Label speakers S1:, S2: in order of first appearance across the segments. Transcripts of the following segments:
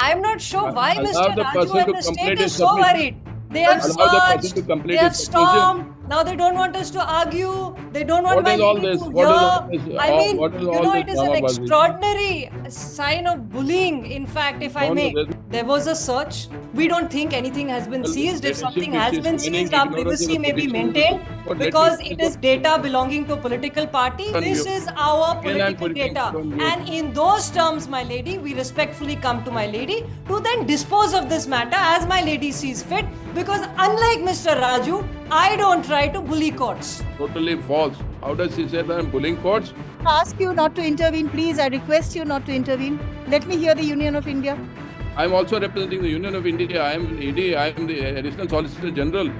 S1: I'm not sure why
S2: Allow
S1: Mr.
S2: the
S1: Raju
S2: person
S1: and
S2: to
S1: the
S2: complete
S1: state
S2: his
S1: is so
S2: submission.
S1: worried. They have
S2: Allow the person
S1: searched,
S2: to
S1: they
S2: complete
S1: have
S2: his submission.
S1: stormed. Now they don't want us to argue. They don't want
S2: What
S1: my
S2: is all
S1: lady
S2: this?
S1: to
S2: What is all
S1: hear.
S2: this?
S1: I mean,
S2: What is
S1: you
S2: all
S1: know,
S2: this
S1: it is an
S2: dramabazi?
S1: extraordinary sign of bullying, in fact, if I
S2: No,
S1: may.
S2: there's
S1: There was a search. We don't think anything has been
S2: well,
S1: seized. If
S2: leadership
S1: something
S2: which
S1: has
S2: is
S1: been
S2: feigning
S1: seized, our
S2: ignorance of
S1: privacy
S2: the
S1: may be
S2: position of the
S1: maintained
S2: Supreme Court. Let me
S1: because
S2: finish
S1: it is data belonging to a political party.
S2: on
S1: This
S2: you.
S1: is our
S2: Again, I'm
S1: political
S2: putting
S1: data.
S2: on you.
S1: And in those terms, my lady, we respectfully come to my lady to then dispose of this matter as my lady sees fit. Because unlike Mr. Raju, I don't try to bully courts.
S2: Totally false. How does he say that I'm bullying courts?
S3: Ask you not to intervene, please. I request you not to intervene. Let me hear the Union of India.
S2: I'm also representing the Union of India. I am ED. I am the Additional Solicitor General.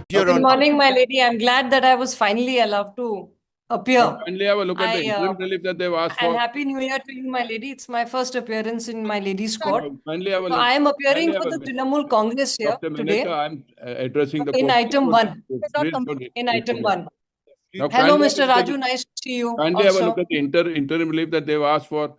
S1: Good morning, my lady. I'm glad that I was finally allowed to appear.
S2: Kindly have a look at the interim relief that they've asked
S1: And
S2: for.
S1: Happy New Year to you, my lady. It's my first appearance in my lady's court.
S2: Kindly have a
S1: So
S2: look.
S1: I am appearing
S2: Kindly
S1: for
S2: have
S1: the
S2: a-
S1: Trinamool Congress here
S2: Dr.
S1: today
S2: Meneka, I'm addressing the
S1: in
S2: court.
S1: item 1.
S2: Please go ahead.
S1: In item 1.
S2: Now,
S1: Hello,
S2: kindly have a
S1: Mr.
S2: look at
S1: Raju. Nice to see you.
S2: Kindly have a
S1: Also.
S2: look at the interim relief that they've asked for,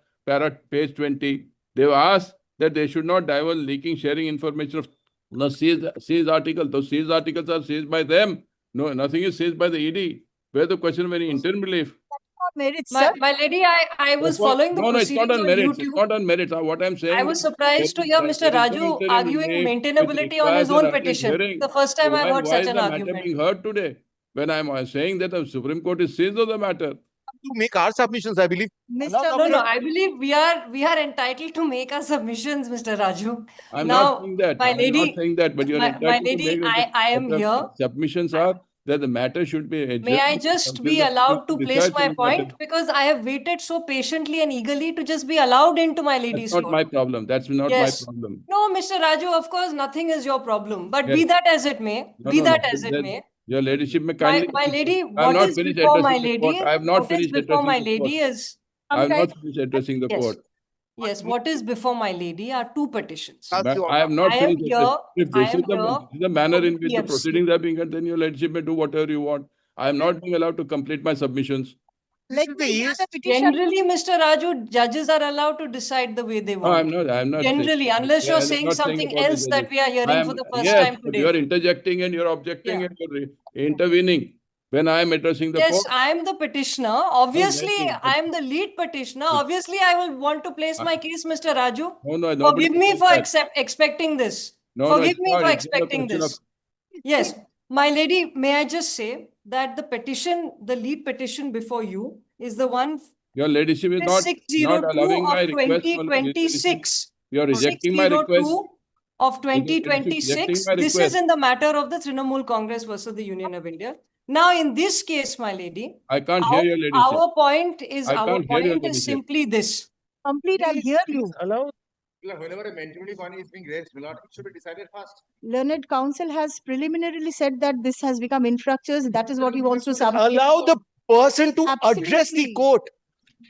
S2: page 20. They've asked that they should not divulge leaking, sharing information of no seized articles. Those seized articles are seized by them. No, nothing is seized by the ED. Where's the question of any interim relief?
S3: Merits, sir.
S1: My lady, I was following the
S2: No, it's not
S1: proceedings
S2: on merits.
S1: YouTube.
S2: It's not on merits. What I'm saying
S1: I was surprised to hear Mr.
S2: there is no
S1: Raju
S2: interim
S1: arguing
S2: relief which
S1: maintainability on his
S2: requires an
S1: own
S2: urgent
S1: petition.
S2: hearing.
S1: The first
S2: So
S1: time I've heard
S2: why
S1: such
S2: is
S1: an
S2: the matter
S1: argument.
S2: being heard today? When I'm saying that the Supreme Court is seized of the matter.
S4: To make our submissions, I believe.
S3: Mr.
S1: No, I believe we are entitled to make our submissions, Mr. Raju.
S2: I'm
S1: Now,
S2: not saying that.
S1: my
S2: I'm
S1: lady,
S2: not saying that, but you're
S1: my
S2: entitled to
S1: lady,
S2: make
S1: I am
S2: the
S1: here.
S2: submissions are that the matter should be adjourned.
S1: May I just be allowed to place my point? Because I have waited so patiently and eagerly to just be allowed into my lady's
S2: That's not
S1: court.
S2: my problem. That's not my problem.
S1: No, Mr. Raju, of course, nothing is your problem. But
S2: Yes.
S1: be that as it may,
S2: Your ladyship may kindly.
S1: my lady,
S2: I have
S1: what
S2: not
S1: is
S2: finished
S1: before my
S2: addressing the court.
S1: lady?
S2: I have not
S1: What is
S2: finished
S1: before my
S2: addressing the court.
S1: lady is
S2: I have not finished addressing the
S1: yes.
S2: court.
S1: Yes, what is before my lady are 2 petitions.
S2: But I have not
S1: I am
S2: finished
S1: here.
S2: If
S1: I
S2: this
S1: am
S2: is
S1: here
S2: the manner in which the
S1: PMC.
S2: proceedings are being done, then your ladyship may do whatever you want. I am not being allowed to complete my submissions.
S3: Let me hear the petition.
S1: Generally, Mr. Raju, judges are allowed to decide the way they
S2: No,
S1: want.
S2: I'm not.
S1: Generally,
S2: saying,
S1: unless you're
S2: I'm
S1: saying
S2: not
S1: something
S2: about
S1: else
S2: the
S1: that we are hearing for the first
S2: yes,
S1: time
S2: but
S1: today.
S2: you're interjecting and you're objecting and you're intervening when I am addressing the
S1: Yes,
S2: court.
S1: I am the petitioner. Obviously, I am the lead petitioner. Obviously, I will want to place my case, Mr. Raju.
S2: No,
S1: Forgive me for expecting this. Forgive me for
S2: it's not a
S1: expecting
S2: question
S1: this. Yes, my lady, may I just say that the petition, the lead petition before you is the one
S2: Your ladyship is not
S1: 602
S2: allowing my
S1: of
S2: request.
S1: 2026.
S2: You are rejecting my request.
S1: 602 of
S2: Rejecting
S1: 2026.
S2: my
S1: This
S2: request.
S1: is in the matter of the Trinamool Congress versus the Union of India. Now, in this case, my lady,
S2: I can't hear your ladyship.
S1: our point is
S2: I can't hear your ladyship.
S1: simply this.
S3: Complete, I'll hear you.
S4: Whenever a maintainability point is being raised, it should be decided first.
S3: Learned counsel has preliminarily said that this has become infructuous. That is what he wants to submit.
S4: Allow the person to
S3: Absolutely.
S4: address the court.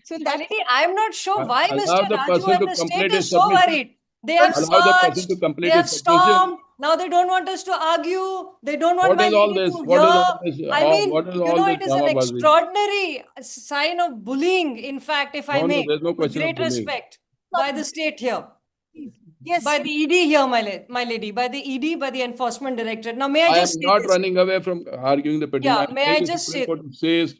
S3: So
S1: My
S3: that
S1: lady, I'm not sure why
S2: Allow
S1: Mr.
S2: the person
S1: Raju and
S2: to
S1: the state
S2: complete
S1: is
S2: his
S1: so
S2: submission.
S1: worried. They have
S2: Allow the person
S1: searched,
S2: to complete
S1: they have
S2: his submission.
S1: stormed. Now they don't want us to argue. They don't want
S2: What
S1: my
S2: is all
S1: lady
S2: this?
S1: to
S2: What is all
S1: hear.
S2: this?
S1: I mean,
S2: What is
S1: you
S2: all
S1: know,
S2: this
S1: it is an
S2: dramabazi?
S1: extraordinary sign of bullying, in fact, if I may,
S2: there's no
S1: with
S2: question of
S1: great
S2: bullying.
S1: respect, by the state here.
S3: yes,
S1: By the ED here, my lady, by the ED, by the Enforcement Directorate. Now, may I
S2: I am
S1: just say
S2: not
S1: this?
S2: running away from arguing the petition.
S1: Yeah,
S2: I'm
S1: may
S2: saying
S1: I
S2: the
S1: just
S2: Supreme
S1: say-
S2: Court says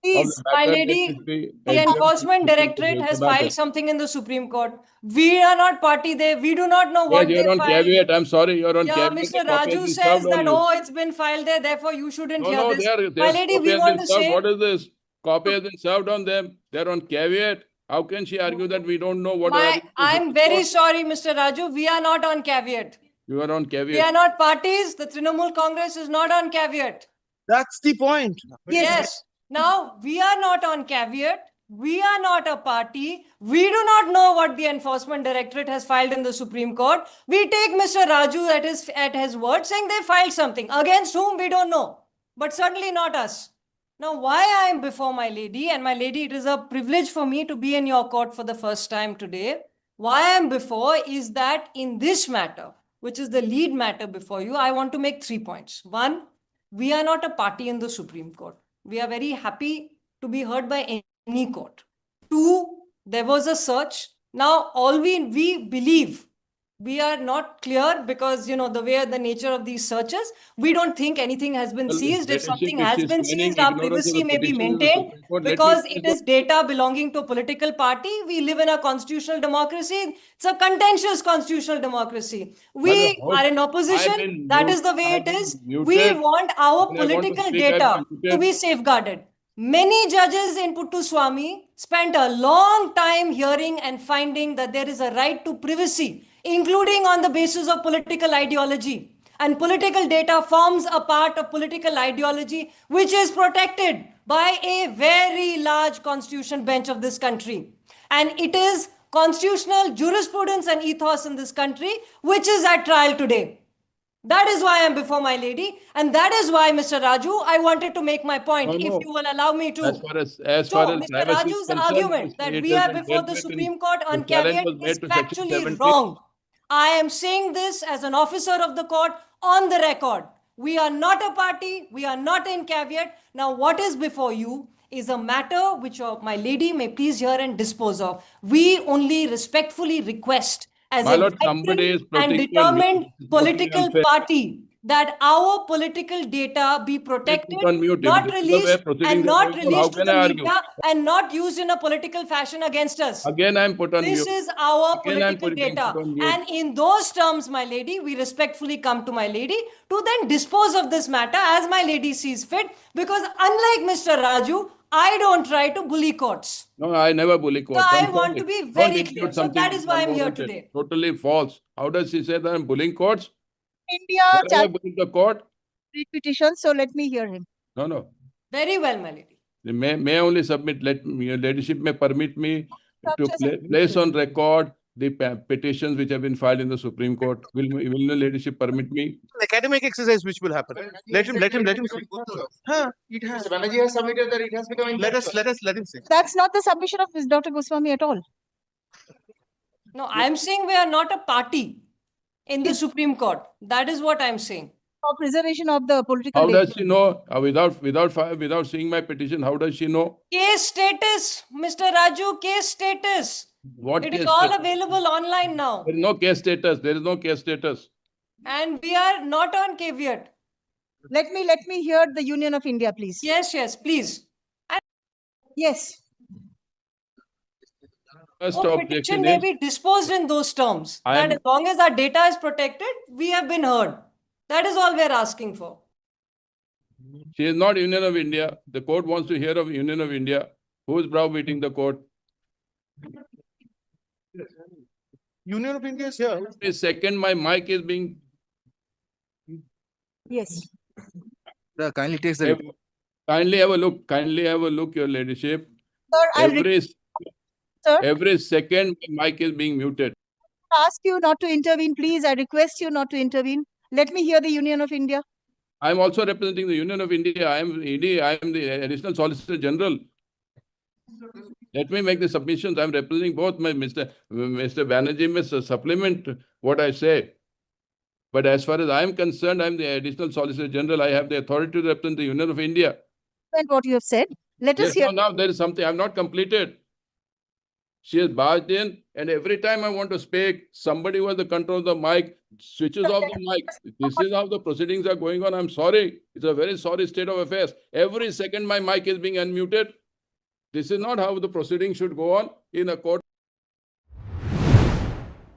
S3: please.
S1: My lady, the Enforcement Directorate has filed something in the Supreme Court. We are not party there. We do not know what
S2: Yes,
S1: they
S2: you're on
S1: filed.
S2: caveat. I'm sorry, you're on
S1: Yeah,
S2: caveat.
S1: Mr.
S2: The copy has
S1: Raju
S2: been
S1: says
S2: served on
S1: that,
S2: you.
S1: oh, it's been filed there, therefore you shouldn't hear
S2: No,
S1: this.
S2: their
S1: My lady,
S2: copy
S1: we
S2: has
S1: want
S2: been
S1: to
S2: served.
S1: say,
S2: What is this? Copy has been served on them. They're on caveat. How can she argue that we don't know what?
S1: I'm very sorry, Mr. Raju, we are not on caveat.
S2: You are on
S1: We
S2: caveat.
S1: are not parties. The Trinamool Congress is not on caveat.
S4: That's the point.
S1: Yes. Now, we are not on caveat. We are not a party. We do not know what the Enforcement Directorate has filed in the Supreme Court. We take Mr. Raju at his word, saying they filed something. Against whom, we don't know. But certainly not us. Now, why I am before my lady, and my lady, it is a privilege for me to be in your court for the first time today. Why I am before is that in this matter, which is the lead matter before you, I want to make 3 points. One, we are not a party in the Supreme Court. we are very happy to be heard by any court. 2, there was a search. Now, all we believe, we are not clear because, you know, the way, the nature of these searches, we don't think anything has been
S2: Well,
S1: seized. If
S2: leadership,
S1: something
S2: if
S1: has
S2: she's
S1: been
S2: claiming
S1: seized, our
S2: ignorance of
S1: privacy
S2: the
S1: may be
S2: petition in the
S1: maintained.
S2: Supreme Court, let me
S1: Because
S2: finish
S1: it is data belonging to a political party. We live in a constitutional democracy. It's a contentious constitutional democracy. We
S2: Madam,
S1: are in
S2: I've
S1: opposition.
S2: been
S1: That
S2: mute-
S1: is the way
S2: I've
S1: it
S2: been
S1: is. We
S2: muted.
S1: want our
S2: When I want to
S1: political
S2: speak, I'm
S1: data to
S2: muted.
S1: be safeguarded. Many judges in Puttaswamy spent a long time hearing and finding that there is a right to privacy, including on the basis of political ideology. And political data forms a part of political ideology, which is protected by a very large constitutional bench of this country. And it is constitutional jurisprudence and ethos in this country which is at trial today. That is why I am before my lady. And that is why, Mr. Raju, I wanted to make my point,
S2: No,
S1: if
S2: no.
S1: you will allow me to.
S2: As far as
S1: So,
S2: privacy
S1: Mr.
S2: is
S1: Raju's
S2: concerned,
S1: argument that
S2: it
S1: we
S2: has
S1: are
S2: been
S1: before
S2: dealt
S1: the
S2: with in-
S1: Supreme Court
S2: the
S1: on
S2: challenge
S1: caveat
S2: was
S1: is
S2: made to Section
S1: factually
S2: 70.
S1: wrong. I am saying this as an officer of the court on the record. We are not a party. We are not in caveat. Now, what is before you is a matter which my lady may please hear and dispose of. We only respectfully request, as
S2: My
S1: a
S2: lord, somebody
S1: veteran
S2: is
S1: and
S2: protecting me.
S1: determined
S2: This is totally
S1: political
S2: unfair.
S1: party, that our political data be
S2: Please
S1: protected,
S2: put on mute. If
S1: not
S2: this is the way
S1: released,
S2: proceedings
S1: and
S2: are
S1: not
S2: going on, how
S1: released to
S2: can
S1: the
S2: I argue?
S1: media, and not used in a political fashion against us.
S2: Again, I'm put on
S1: This
S2: mute.
S1: is our
S2: Again, I'm
S1: political
S2: being
S1: data.
S2: put on mute.
S1: And in those terms, my lady, we respectfully come to my lady to then dispose of this matter as my lady sees fit. Because unlike Mr. Raju, I don't try to bully courts.
S2: No, I never bully courts.
S1: I
S2: I'm
S1: want
S2: sorry.
S1: to be
S2: Don't
S1: very
S2: impute
S1: clear. So
S2: something
S1: that is
S2: which
S1: why I'm here
S2: unwarranted.
S1: today.
S2: Totally false. How does she say that I'm bullying courts?
S3: India
S2: Where have I
S3: challenged
S2: bullied the court?
S3: petition, so let me hear him.
S2: No.
S1: Very well, my lady.
S2: May only submit, your ladyship may permit me to
S3: Structures
S2: place on record the petitions which have been filed in the Supreme Court. Will the ladyship permit me?
S5: Academic exercise which will happen. Let him speak. Huh, it has.
S4: Mr. Banerjee has submitted that it has become.
S5: Let him say.
S3: That's not the submission of Ms. Dr. Goswami at all.
S1: No, I'm saying we are not a party in the Supreme Court. That is what I'm saying.
S3: For preservation of the political
S2: How
S3: data.
S2: does she know? Without seeing my petition, how does she know?
S1: Case status, Mr. Raju, case status.
S2: What
S1: It is
S2: case
S1: all
S2: status?
S1: available online now.
S2: There is no case status. There is no case status.
S1: And we are not on caveat.
S3: Let me hear the Union of India, please.
S1: Yes, please.
S3: Yes.
S2: First
S1: Our petition
S2: objection
S1: may
S2: is,
S1: be disposed in those terms.
S2: I
S1: That
S2: am-
S1: as long as our data is protected, we have been heard. That is all we are asking for.
S2: she is not Union of India. The court wants to hear of Union of India. Who is browbeating the court?
S5: Union of India is here.
S2: A second, my mic is being.
S3: Yes.
S5: Kindly takes the.
S2: Ev- Kindly have a look. Kindly have a look, Your Ladyship.
S3: Sir, Sir?
S2: Every second, my mic is being muted.
S3: ask you not to intervene, please. I request you not to intervene. Let me hear the Union of India.
S2: I am also representing the Union of India. I am ED. I am the Additional Solicitor General. Let me make the submissions. I am representing both. Mr. Banerjee may supplement what I say. But as far as I am concerned, I am the Additional Solicitor General. I have the authority to represent the Union of India.
S3: And what you have said. Let us
S2: Yes,
S3: hear.
S2: now there is something I have not completed. She has barged in, and every time I want to speak, somebody who has the control of the mic switches off the mic. This is how the proceedings are going on. I'm sorry. It's a very sorry state of affairs. Every second my mic is being unmuted. This is not how the proceedings should go on in a court.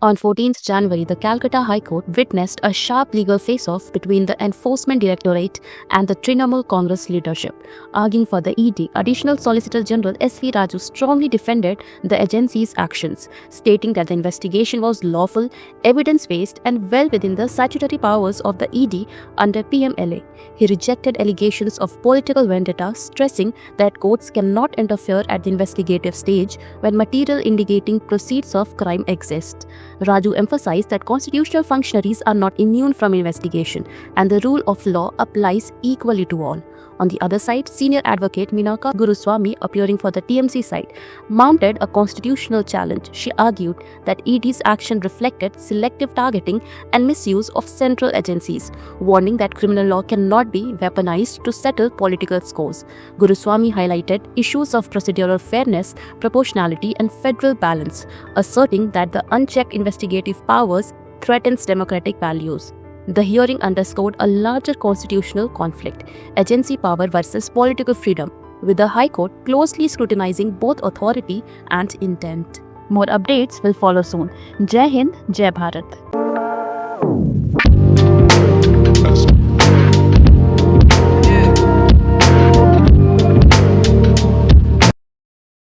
S6: On 14th January, the Calcutta High Court witnessed a sharp legal face-off between the Enforcement Directorate and the Trinamool Congress leadership. Arguing for the ED, Additional Solicitor General S.V. Raju strongly defended the agency's actions, stating that the investigation was lawful, evidence-based and well within the statutory powers of the ED under PMLA. He rejected allegations of political vendetta, stressing that courts cannot interfere at the investigative stage when material indicating proceeds of crime exist. Raju emphasized that constitutional functionaries are not immune from investigation and the rule of law applies equally to all. On the other side, senior advocate Minaka Guruswamy, appearing for the TMC side, mounted a constitutional challenge. She argued that ED's action reflected selective targeting and misuse of central agencies, warning that criminal law cannot be weaponized to settle political scores. Guruswamy highlighted issues of procedural fairness, proportionality, and federal balance, asserting that the unchecked investigative powers threatens democratic values. The hearing underscored a larger constitutional conflict, agency power versus political freedom, with the High Court closely scrutinizing both authority and intent. More updates will follow soon. Jai Hind, Jai Bharat.